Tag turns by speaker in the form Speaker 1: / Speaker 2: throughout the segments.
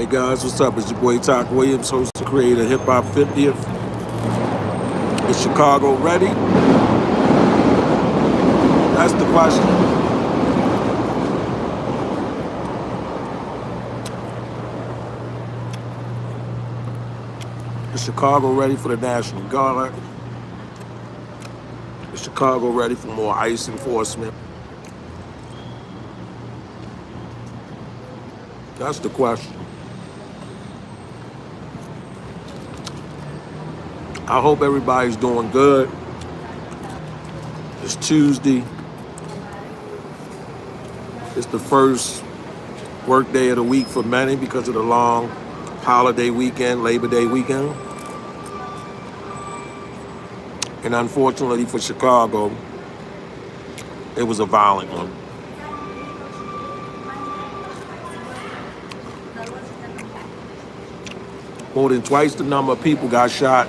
Speaker 1: Hey guys, what's up? It's your boy Talk Williams, host and creator of Hip Hop 50th. Is Chicago ready? That's the question. Is Chicago ready for the National Guard? Is Chicago ready for more ICE enforcement? That's the question. I hope everybody's doing good. It's Tuesday. It's the first work day of the week for many because of the long holiday weekend, Labor Day weekend. And unfortunately for Chicago, it was a violent one. More than twice the number of people got shot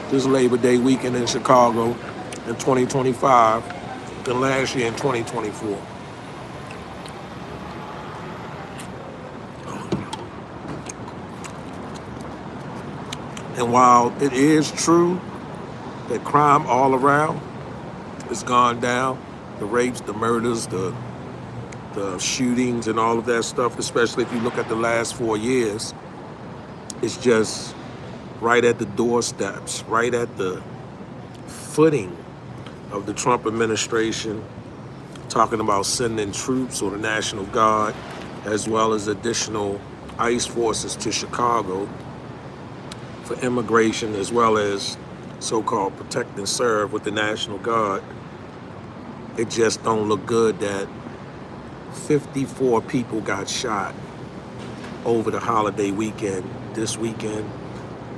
Speaker 1: this Labor Day weekend in Chicago in 2025 than last year in 2024. And while it is true that crime all around has gone down, the rapes, the murders, the shootings and all of that stuff, especially if you look at the last 4 years, it's just right at the doorsteps, right at the footing of the Trump administration, talking about sending troops or the National Guard, as well as additional ICE forces to Chicago for immigration, as well as so-called protect and serve with the National Guard. It just don't look good that 54 people got shot over the holiday weekend, this weekend,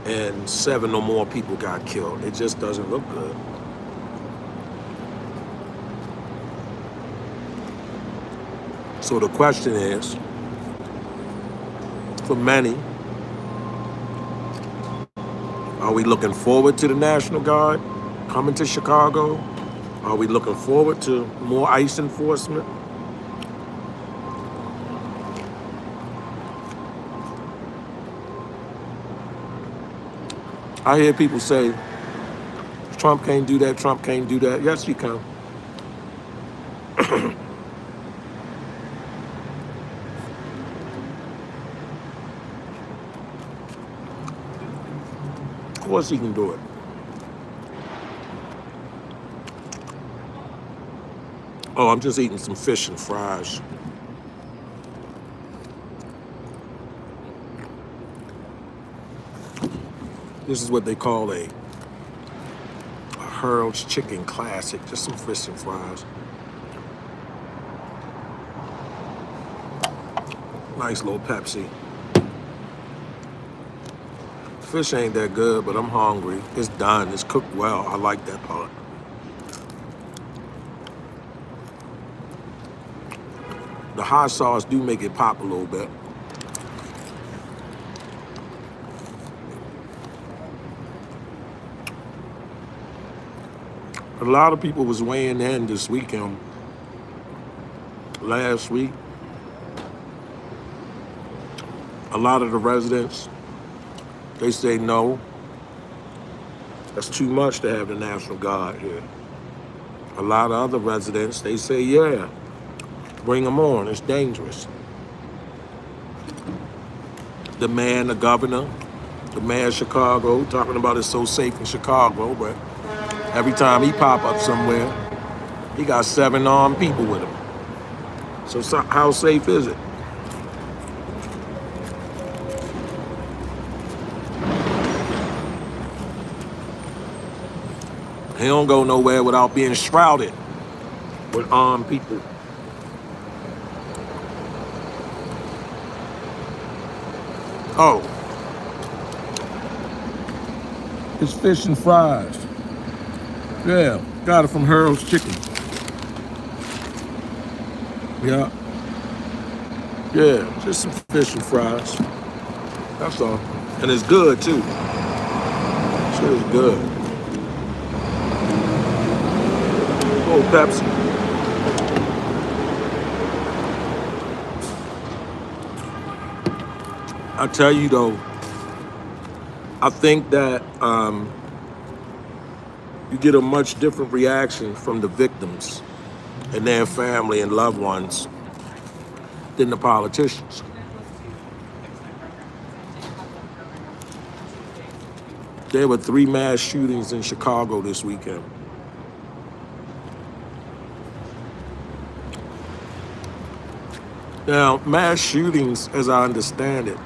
Speaker 1: and 7 or more people got killed. It just doesn't look good. So the question is, for many, are we looking forward to the National Guard coming to Chicago? Are we looking forward to more ICE enforcement? I hear people say, Trump can't do that, Trump can't do that. Yes, he can. Of course he can do it. Oh, I'm just eating some fish and fries. This is what they call a Hurl's Chicken Classic, just some fish and fries. Nice little Pepsi. Fish ain't that good, but I'm hungry. It's done, it's cooked well. I like that part. The hot sauce do make it pop a little bit. A lot of people was weighing in this weekend, last week. A lot of the residents, they say no. That's too much to have the National Guard here. A lot of other residents, they say, yeah, bring them on, it's dangerous. The governor, the mayor of Chicago, talking about it's so safe in Chicago, but every time he pop up somewhere, he got 7 armed people with him. So how safe is it? He don't go nowhere without being shrouded with armed people. Oh, it's fish and fries. Yeah, got it from Hurl's Chicken. Yeah. Yeah, just some fish and fries. That's all. And it's good too. Shit is good. Oh, Pepsi. I tell you though, I think that you get a much different reaction from the victims and their family and loved ones than the politicians. There were 3 mass shootings in Chicago this weekend. Now, mass shootings, as I understand it,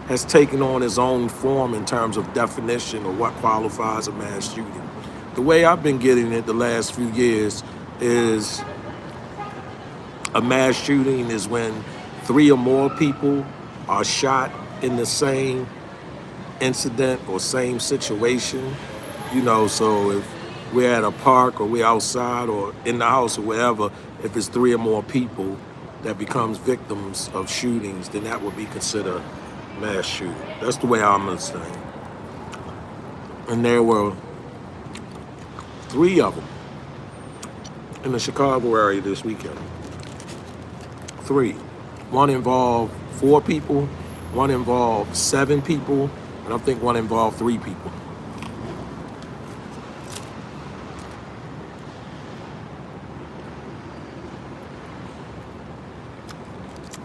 Speaker 1: has taken on its own form in terms of definition of what qualifies a mass shooting. The way I've been getting it the last few years is a mass shooting is when 3 or more people are shot in the same incident or same situation. So if we're at a park or we're outside or in the house or wherever, if it's 3 or more people that becomes victims of shootings, then that would be considered mass shooting. That's the way I'm understanding. And there were 3 of them in the Chicago area this weekend. 3. One involved 4 people, one involved 7 people, and I think one involved 3 people.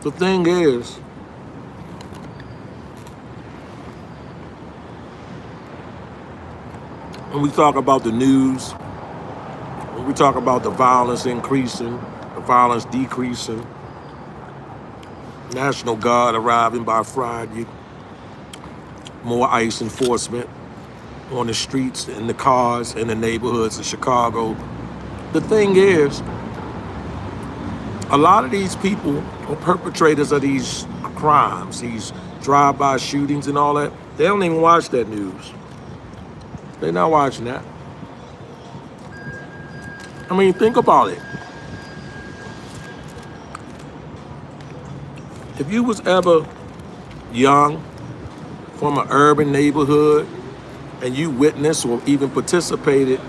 Speaker 1: The thing is, when we talk about the news, when we talk about the violence increasing, the violence decreasing, National Guard arriving by Friday, more ICE enforcement on the streets, in the cars, in the neighborhoods of Chicago. The thing is, a lot of these people are perpetrators of these crimes, these drive-by shootings and all that. They don't even watch that news. They're not watching that. I mean, think about it. If you was ever young, from an urban neighborhood, and you witnessed or even participated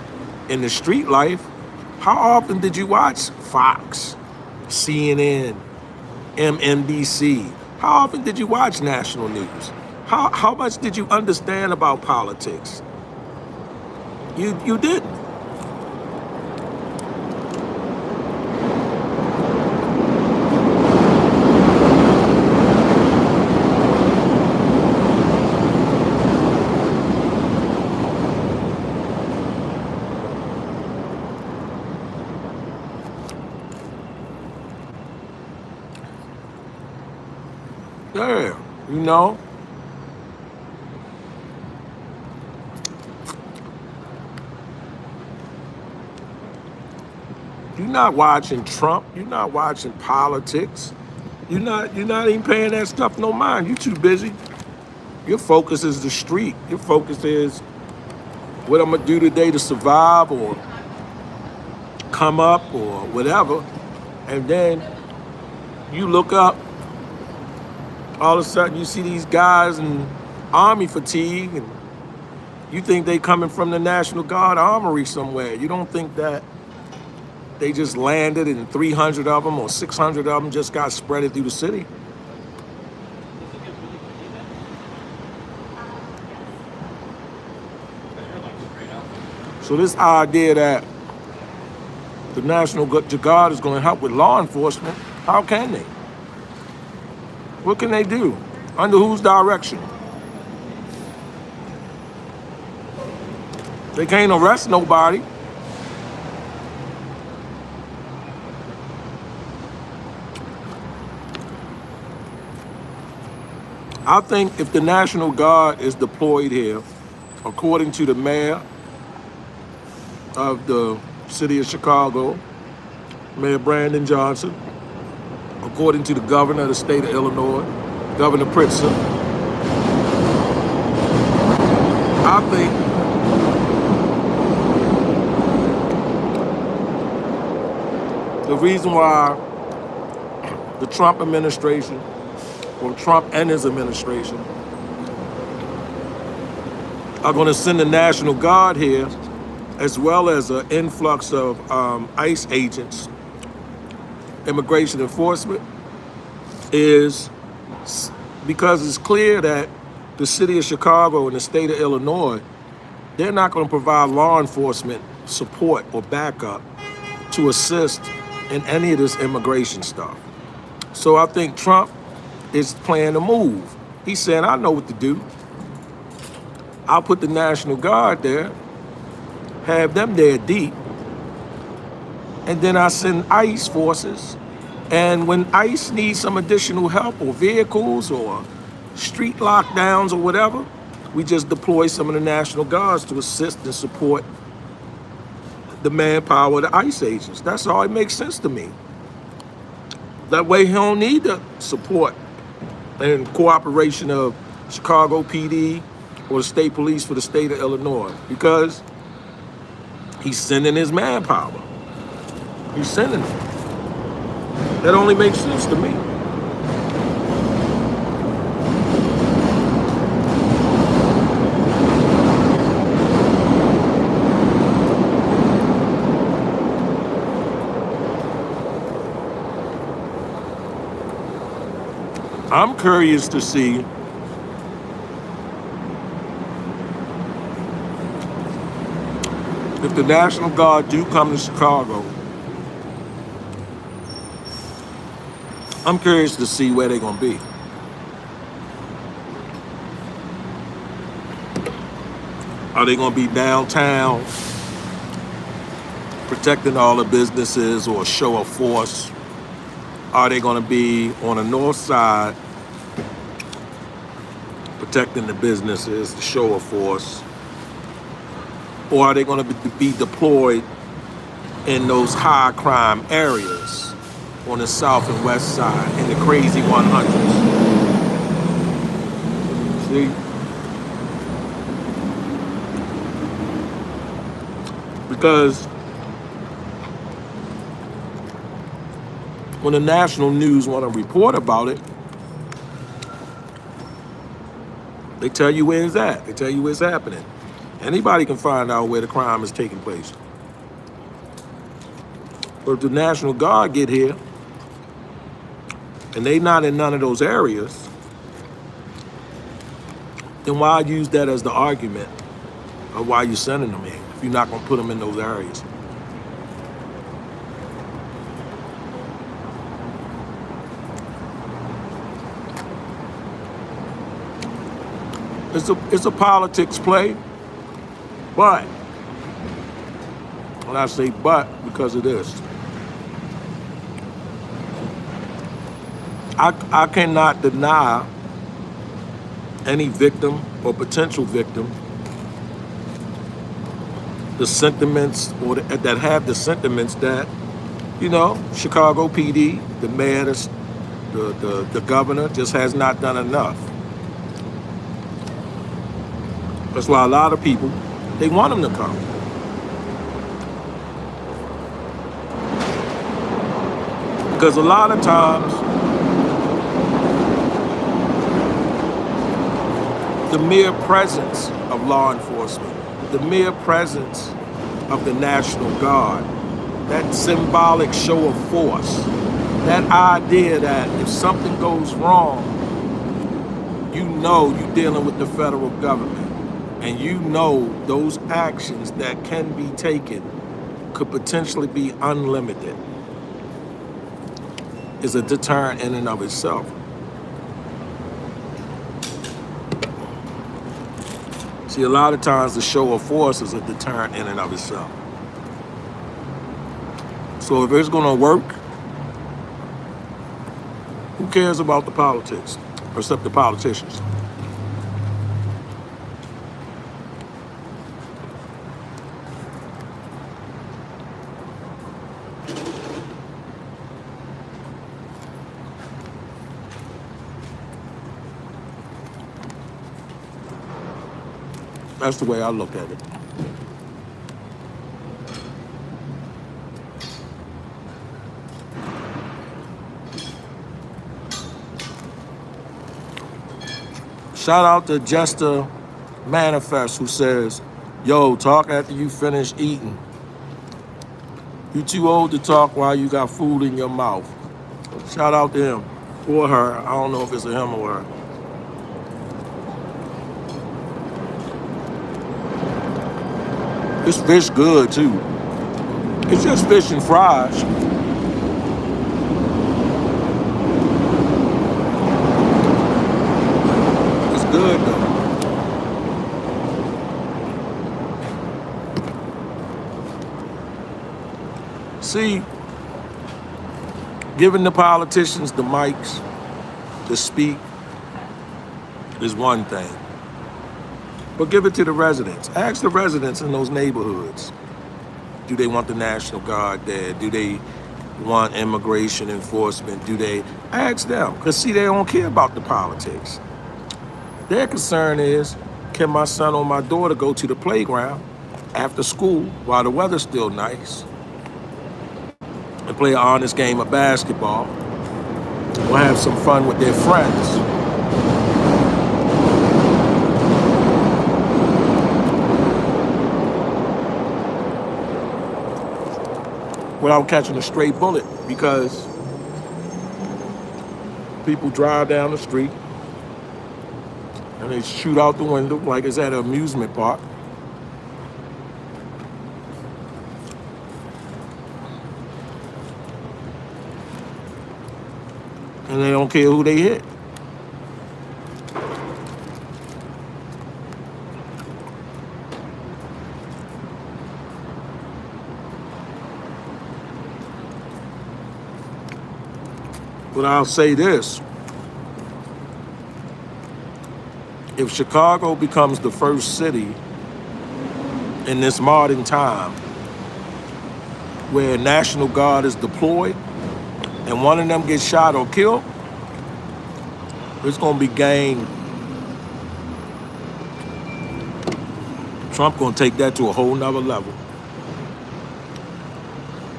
Speaker 1: in the street life, how often did you watch Fox, CNN, MSNBC? How often did you watch national news? How much did you understand about politics? You didn't. Yeah, you're not watching Trump. You're not watching politics. You're not even paying that stuff no mind. You're too busy. Your focus is the street. Your focus is what I'm gonna do today to survive or come up or whatever. And then you look up, all of a sudden you see these guys in army fatigue and you think they coming from the National Guard armory somewhere. You don't think that they just landed and 300 of them or 600 of them just got spreaded through the city. So this idea that the National Guard is going to help with law enforcement, how can they? What can they do? Under whose direction? They can't arrest nobody. I think if the National Guard is deployed here, according to the mayor of the city of Chicago, Mayor Brandon Johnson, according to the governor of the state of Illinois, Governor Pritzker, I think the reason why the Trump administration, or Trump and his administration, are going to send the National Guard here, as well as an influx of ICE agents, immigration enforcement, is because it's clear that the city of Chicago and the state of Illinois, they're not going to provide law enforcement support or backup to assist in any of this immigration stuff. So I think Trump is playing a move. He's saying, I know what to do. I'll put the National Guard there, have them there deep, and then I send ICE forces. And when ICE needs some additional help or vehicles or street lockdowns or whatever, we just deploy some of the National Guards to assist and support the manpower of the ICE agents. That's all. It makes sense to me. That way he don't need the support and cooperation of Chicago PD or the state police for the state of Illinois, because he's sending his manpower. He's sending it. That only makes sense to me. I'm curious to see if the National Guard do come to Chicago. I'm curious to see where they're going to be. Are they going to be downtown protecting all the businesses or a show of force? Are they going to be on the north side protecting the businesses, the show of force? Or are they going to be deployed in those high crime areas on the south and west side in the crazy 100s? See? Because when the national news want to report about it, they tell you where it's at. They tell you where it's happening. Anybody can find out where the crime is taking place. But if the National Guard get here and they not in none of those areas, then why use that as the argument of why you're sending them in if you're not going to put them in those areas? It's a politics play, but when I say but, because of this, I cannot deny any victim or potential victim the sentiments or that have the sentiments that, you know, Chicago PD, the mayor, the governor just has not done enough. That's why a lot of people, they want him to come. Because a lot of times, the mere presence of law enforcement, the mere presence of the National Guard, that symbolic show of force, that idea that if something goes wrong, you know you're dealing with the federal government. And you know those actions that can be taken could potentially be unlimited, is a deterrent in and of itself. See, a lot of times the show of force is a deterrent in and of itself. So if it's going to work, who cares about the politics, except the politicians? That's the way I look at it. Shout out to Jester Manifest, who says, yo, talk after you finish eating. You too old to talk while you got food in your mouth. Shout out to him or her. I don't know if it's a him or her. This fish good too. It's just fish and fries. It's good though. See, giving the politicians the mics to speak is one thing. But give it to the residents. Ask the residents in those neighborhoods. Do they want the National Guard there? Do they want immigration enforcement? Do they ask them? Because see, they don't care about the politics. Their concern is, can my son or my daughter go to the playground after school while the weather's still nice and play an honest game of basketball or have some fun with their friends? Without catching a stray bullet, because people drive down the street and they shoot out the window like it's at an amusement park. And they don't care who they hit. But I'll say this. If Chicago becomes the first city in this modern time where National Guard is deployed and one of them gets shot or killed, it's going to be gang. Trump going to take that to a whole nother level.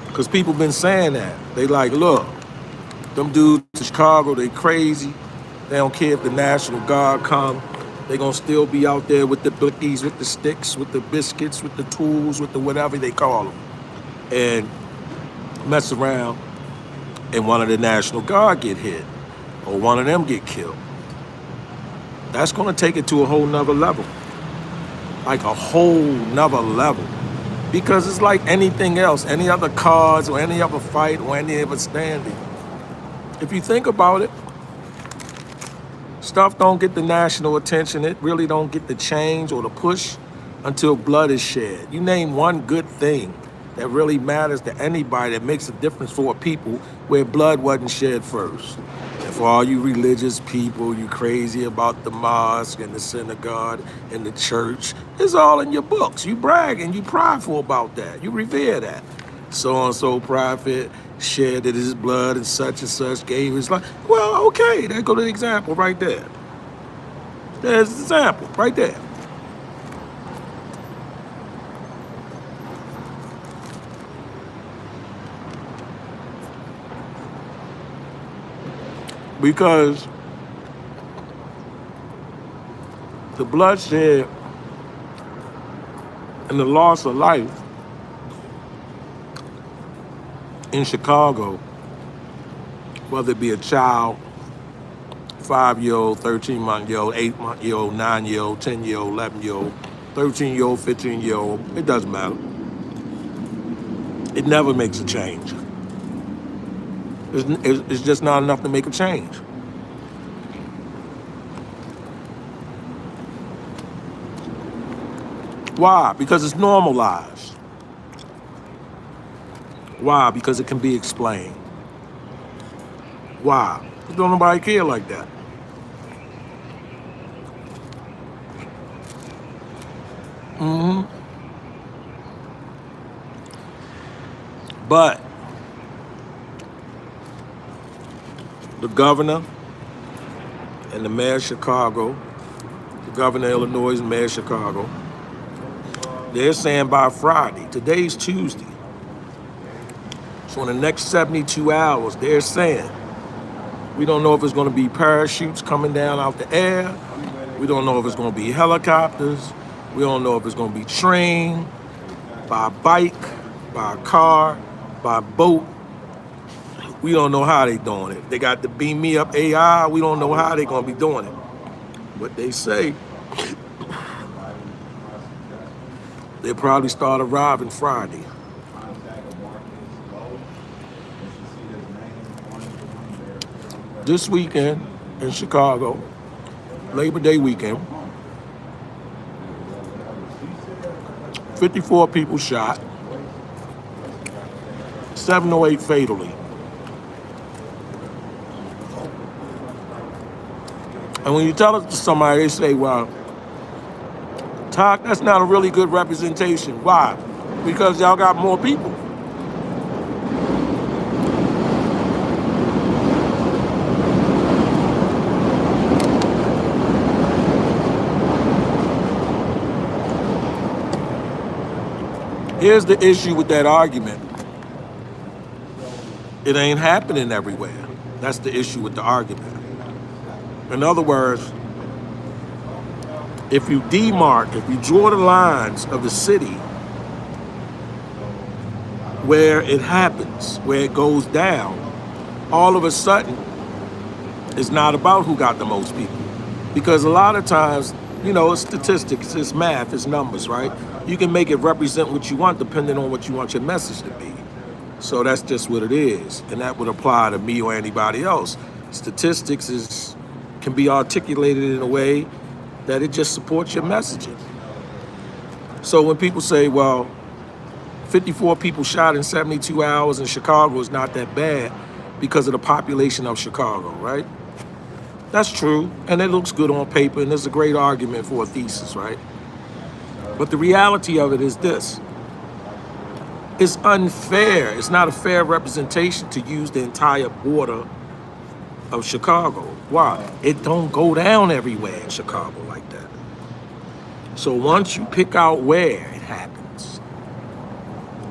Speaker 1: Because people been saying that. They like, look, them dudes in Chicago, they crazy. They don't care if the National Guard come. They gonna still be out there with the blickies, with the sticks, with the biscuits, with the tools, with the whatever they call them. And mess around and one of the National Guard get hit or one of them get killed. That's gonna take it to a whole nother level. Like a whole nother level. Because it's like anything else, any other cause or any other fight or any other standing. If you think about it, stuff don't get the national attention. It really don't get the change or the push until blood is shed. You name one good thing that really matters to anybody that makes a difference for people where blood wasn't shed first. And for all you religious people, you crazy about the mosque and the synagogue and the church, it's all in your books. You brag and you prideful about that. You revere that. So-and-so prophet shedded his blood and such gave his life. Well, okay, there go the example right there. There's the example right there. Because the bloodshed and the loss of life in Chicago, whether it be a child, 5-year-old, 13-month-old, 8-month-old, 9-year-old, 10-year-old, 11-year-old, 13-year-old, 15-year-old, it doesn't matter. It never makes a change. It's just not enough to make a change. Why? Because it's normalized. Why? Because it can be explained. Why? Because don't nobody care like that. But the governor and the mayor of Chicago, the governor of Illinois and the mayor of Chicago, they're saying by Friday, today's Tuesday, so in the next 72 hours, they're saying, we don't know if it's going to be parachutes coming down out the air. We don't know if it's going to be helicopters. We don't know if it's going to be train, by bike, by car, by boat. We don't know how they doing it. They got the Beam Me Up AI. We don't know how they going to be doing it. But they say They'll probably start arriving Friday. This weekend in Chicago, Labor Day weekend, 54 people shot, 708 fatally. And when you tell it to somebody, they say, well, Talk, that's not a really good representation. Why? Because y'all got more people. Here's the issue with that argument. It ain't happening everywhere. That's the issue with the argument. In other words, if you draw the lines of the city where it happens, where it goes down, all of a sudden, it's not about who got the most people. Because a lot of times, it's statistics, it's math, it's numbers, right? You can make it represent what you want depending on what you want your message to be. So that's just what it is. And that would apply to me or anybody else. Statistics can be articulated in a way that it just supports your messaging. So when people say, well, 54 people shot in 72 hours in Chicago is not that bad because of the population of Chicago, right? That's true, and it looks good on paper, and there's a great argument for a thesis, right? But the reality of it is this. It's unfair. It's not a fair representation to use the entire border of Chicago. Why? It don't go down everywhere in Chicago like that. So once you pick out where it happens,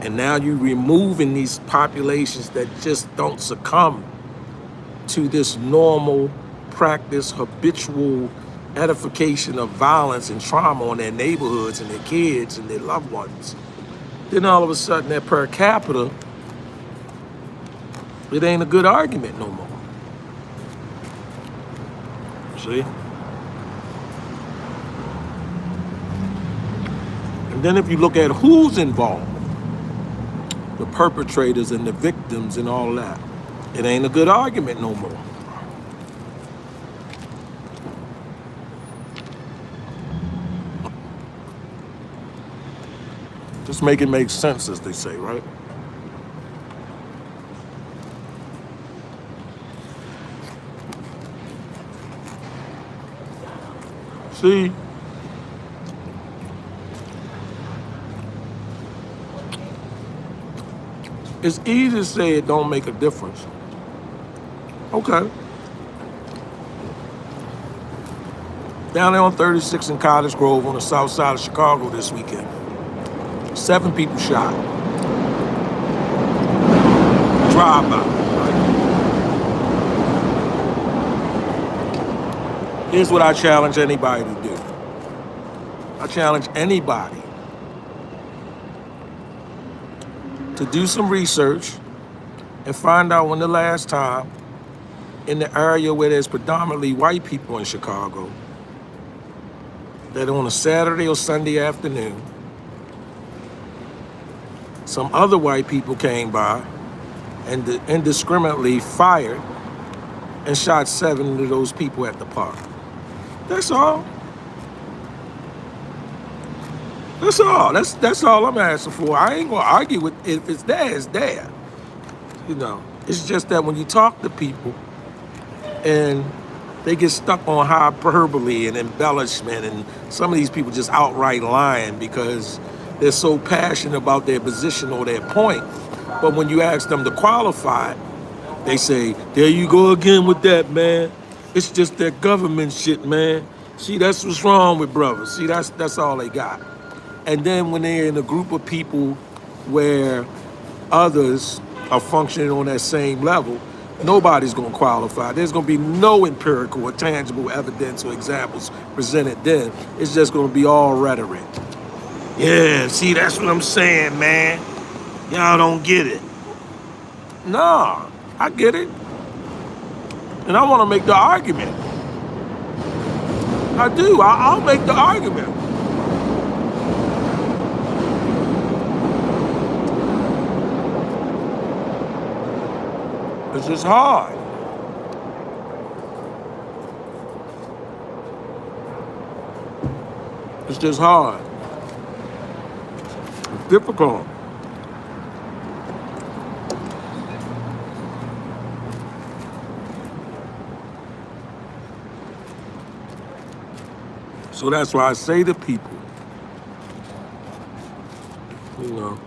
Speaker 1: and now you're removing these populations that just don't succumb to this normal practice, habitual edification of violence and trauma on their neighborhoods and their kids and their loved ones, then all of a sudden that per capita, it ain't a good argument no more. See? And then if you look at who's involved, the perpetrators and the victims and all that, it ain't a good argument no more. Just make it make sense, as they say, right? See, it's easy to say it don't make a difference. Okay. Down there on 36 in Cottage Grove on the south side of Chicago this weekend. 7 people shot. Drive-by, right? Here's what I challenge anybody to do. I challenge anybody to do some research and find out when the last time in the area where there's predominantly white people in Chicago, that on a Saturday or Sunday afternoon, some other white people came by and indiscriminately fired and shot 7 of those people at the park. That's all. That's all. That's all I'm asking for. I ain't gonna argue with it. If it's there, it's there. It's just that when you talk to people and they get stuck on hyperbole and embellishment, and some of these people just outright lying because they're so passionate about their position or their point. But when you ask them to qualify it, they say, there you go again with that, man. It's just that government shit, man. See, that's what's wrong with brothers. See, that's all they got. And then when they're in a group of people where others are functioning on that same level, nobody's going to qualify. There's going to be no empirical or tangible evidence or examples presented then. It's just going to be all rhetoric. Yeah, see, that's what I'm saying, man. Y'all don't get it. Nah, I get it. And I want to make the argument. I do. I'll make the argument. It's just hard. It's just hard. It's difficult. So that's why I say to people, you know,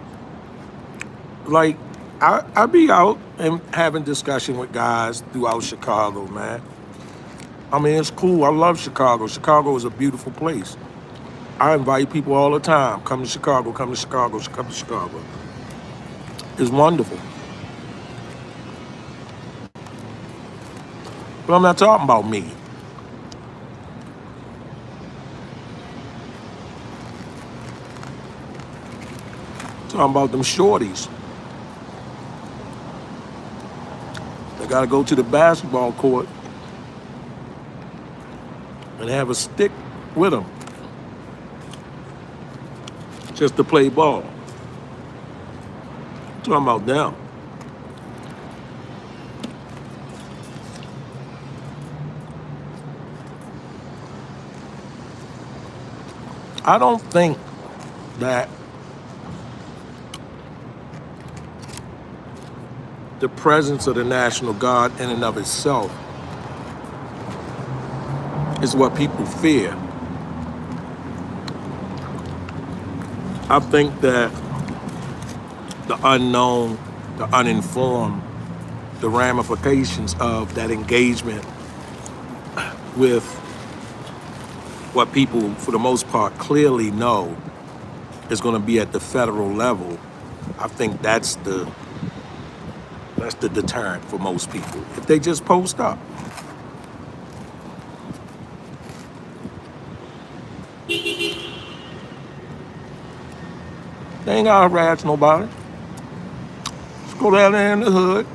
Speaker 1: like I be out and having discussion with guys throughout Chicago, man. I mean, it's cool. I love Chicago. Chicago is a beautiful place. I invite people all the time. Come to Chicago, come to Chicago, come to Chicago. It's wonderful. But I'm not talking about me. I'm talking about them shorties. They gotta go to the basketball court and have a stick with them just to play ball. I'm talking about them. I don't think that the presence of the National Guard in and of itself is what people fear. I think that the unknown, the uninformed, the ramifications of that engagement with what people, for the most part, clearly know is going to be at the federal level, I think that's the deterrent for most people. If they just post up. They ain't gotta harass nobody. Just go down there in the hood,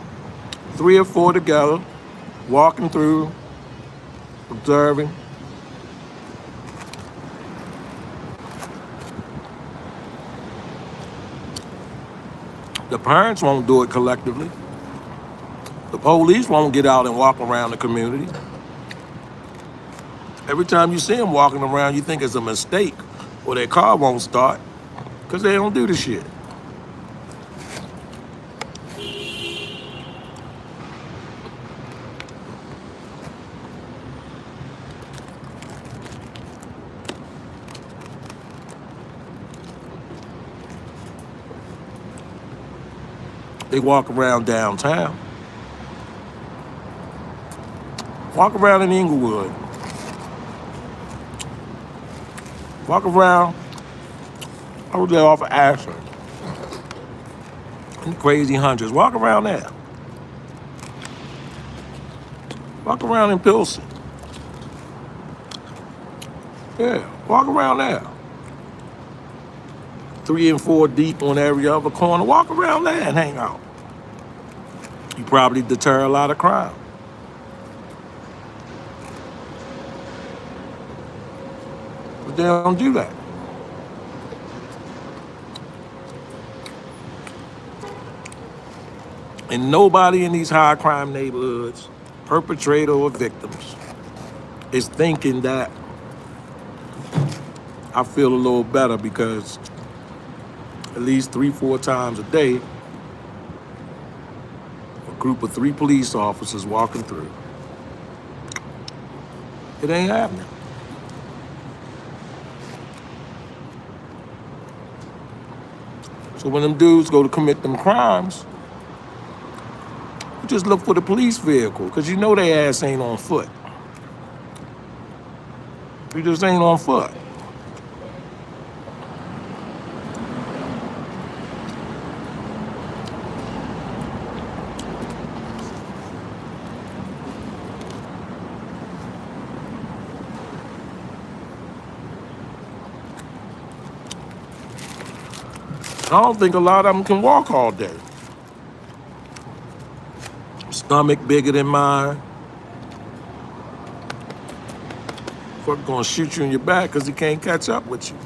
Speaker 1: 3 or 4 together, walking through, observing. The parents won't do it collectively. The police won't get out and walk around the community. Every time you see them walking around, you think it's a mistake or their car won't start because they don't do the shit. They walk around downtown. Walk around in Inglewood. Walk around. I was there off of Ashland. And Crazy Hunters. Walk around there. Walk around in Pilsen. Yeah, walk around there. 3 and 4 deep on every other corner. Walk around there and hang out. You probably deter a lot of crime. But they don't do that. And nobody in these high crime neighborhoods, perpetrator or victims, is thinking that I feel a little better because at least 3-4 times a day, a group of 3 police officers walking through. It ain't happening. So when them dudes go to commit them crimes, you just look for the police vehicle because you know their ass ain't on foot. You just ain't on foot. I don't think a lot of them can walk all day. Stomach bigger than mine. Fuck gonna shoot you in your back because he can't catch up with you.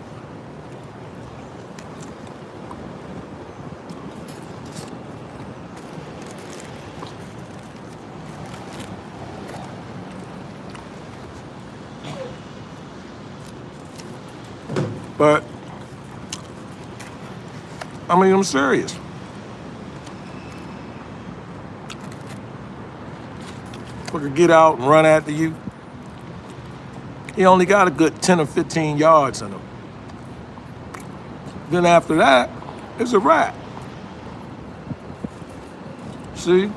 Speaker 1: But, I mean, I'm serious. We could get out and run after you. He only got a good 10 or 15 yards in him. Then after that, it's a wrap. See?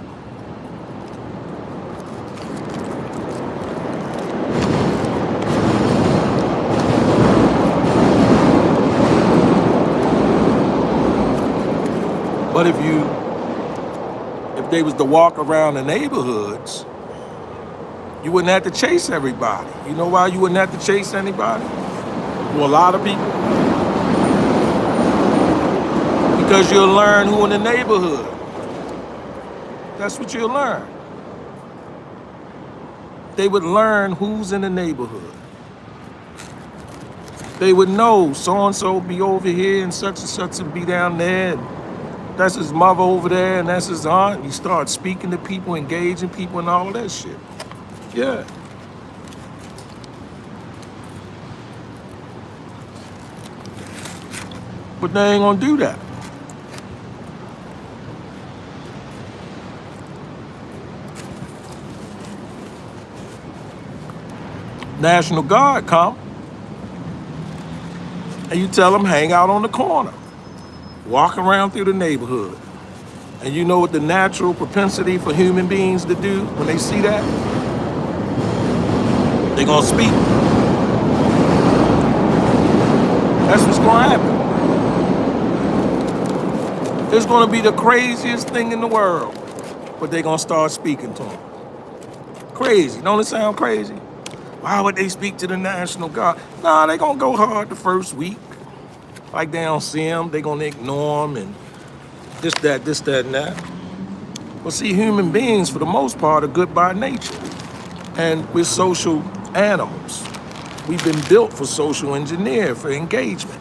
Speaker 1: But if they was to walk around the neighborhoods, you wouldn't have to chase everybody. You know why you wouldn't have to chase anybody? Well, a lot of people. Because you'll learn who in the neighborhood. That's what you'll learn. They would learn who's in the neighborhood. They would know so-and-so be over here and such and be down there. And that's his mother over there and that's his aunt. You start speaking to people, engaging people and all that shit. Yeah. But they ain't gonna do that. National Guard come and you tell them hang out on the corner, walk around through the neighborhood. And you know what the natural propensity for human beings to do when they see that? They're gonna speak. That's what's gonna happen. It's gonna be the craziest thing in the world, but they're gonna start speaking to them. Crazy, don't it sound crazy? Why would they speak to the National Guard? Nah, they gonna go hard the first week. Like they don't see them, they gonna ignore them and this, that, and that. But see, human beings, for the most part, are good by nature. And we're social animals. We've been built for social engineering, for engagement.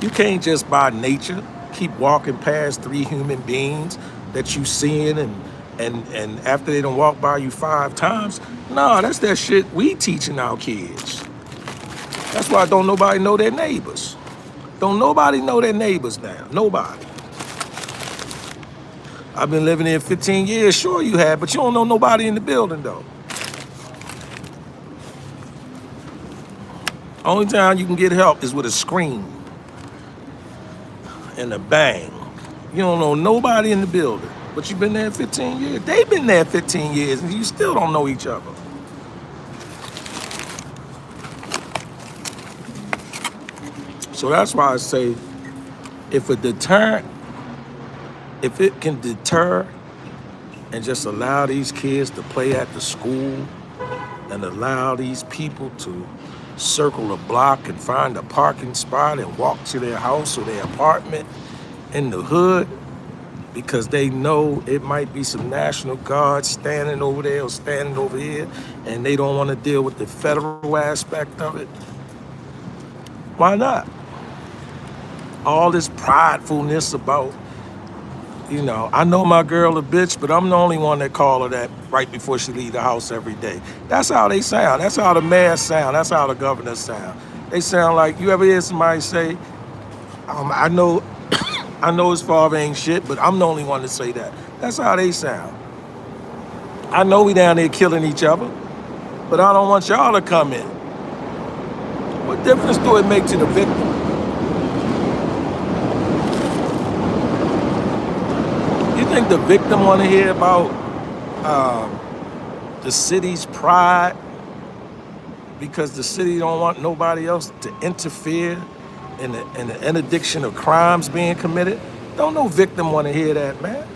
Speaker 1: You can't just by nature keep walking past 3 human beings that you seeing and after they done walk by you 5 times. No, that's that shit we teaching our kids. That's why don't nobody know their neighbors. Don't nobody know their neighbors now. Nobody. I've been living here 15 years. Sure you have, but you don't know nobody in the building though. Only time you can get help is with a scream and a bang. You don't know nobody in the building, but you've been there 15 years. They've been there 15 years and you still don't know each other. So that's why I say, if a deterrent, if it can deter and just allow these kids to play at the school and allow these people to circle the block and find a parking spot and walk to their house or their apartment in the hood because they know it might be some National Guard standing over there or standing over here and they don't want to deal with the federal aspect of it, why not? All this pridefulness about, you know, I know my girl a bitch, but I'm the only one that call her that right before she leave the house every day. That's how they sound. That's how the mayors sound. That's how the governors sound. They sound like, you ever hear somebody say, I know I know his father ain't shit, but I'm the only one to say that. That's how they sound. I know we down there killing each other, but I don't want y'all to come in. What difference do it make to the victim? You think the victim want to hear about the city's pride because the city don't want nobody else to interfere in the interdiction of crimes being committed? Don't no victim want to hear that, man.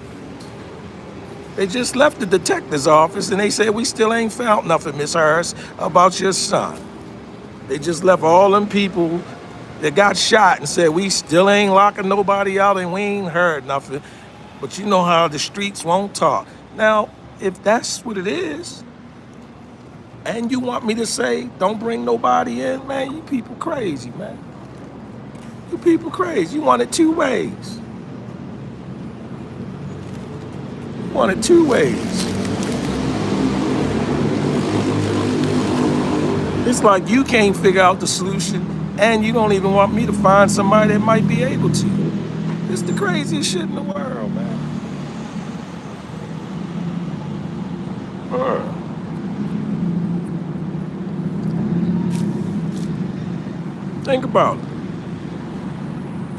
Speaker 1: They just left the detective's office and they said, we still ain't found nothing, Miss Harris, about your son. They just left all them people that got shot and said, we still ain't locking nobody out and we ain't heard nothing. But you know how the streets won't talk. Now, if that's what it is, and you want me to say, don't bring nobody in, man, you people crazy, man. You people crazy. You want it 2 ways. You want it 2 ways. It's like you can't figure out the solution And you don't even want me to find somebody that might be able to. It's the craziest shit in the world, man. Think about it.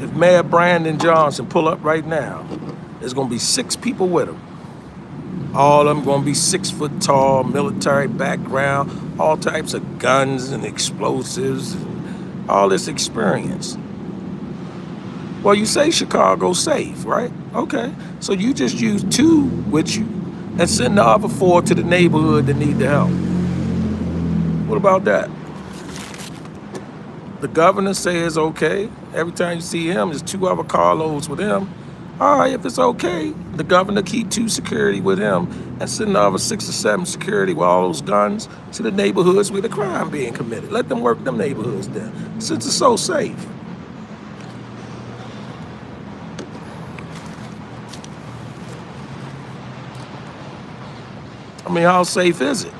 Speaker 1: If Mayor Brandon Johnson pull up right now, there's gonna be 6 people with him. All of them gonna be 6 foot tall, military background, all types of guns and explosives, and all this experience. Well, you say Chicago's safe, right? Okay, so you just use 2 with you and send the other 4 to the neighborhood that need the help. What about that? The governor says okay. Every time you see him, there's 2 other carloads with him. All right, if it's okay, the governor keep 2 security with him and send the other 6 or 7 security with all those guns to the neighborhoods where the crime being committed. Let them work them neighborhoods then, since it's so safe. I mean, how safe is it?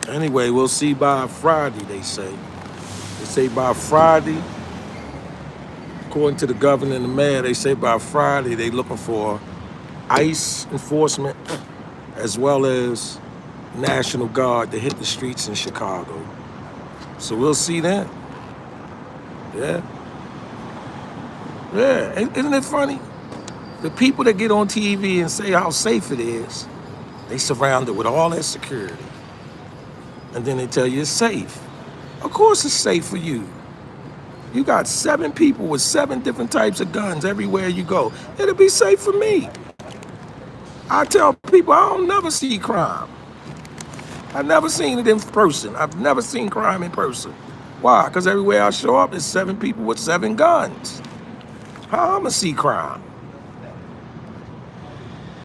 Speaker 1: Anyway, we'll see by Friday, they say. They say by Friday, according to the governor and the mayor, they say by Friday they looking for ICE enforcement as well as National Guard to hit the streets in Chicago. So we'll see then. Yeah. Yeah, isn't it funny? The people that get on TV and say how safe it is, they surround it with all that security. And then they tell you it's safe. Of course it's safe for you. You got 7 people with 7 different types of guns everywhere you go. It'll be safe for me. I tell people I don't never see crime. I've never seen it in person. I've never seen crime in person. Why? Because everywhere I show up, there's 7 people with 7 guns. How I'm gonna see crime?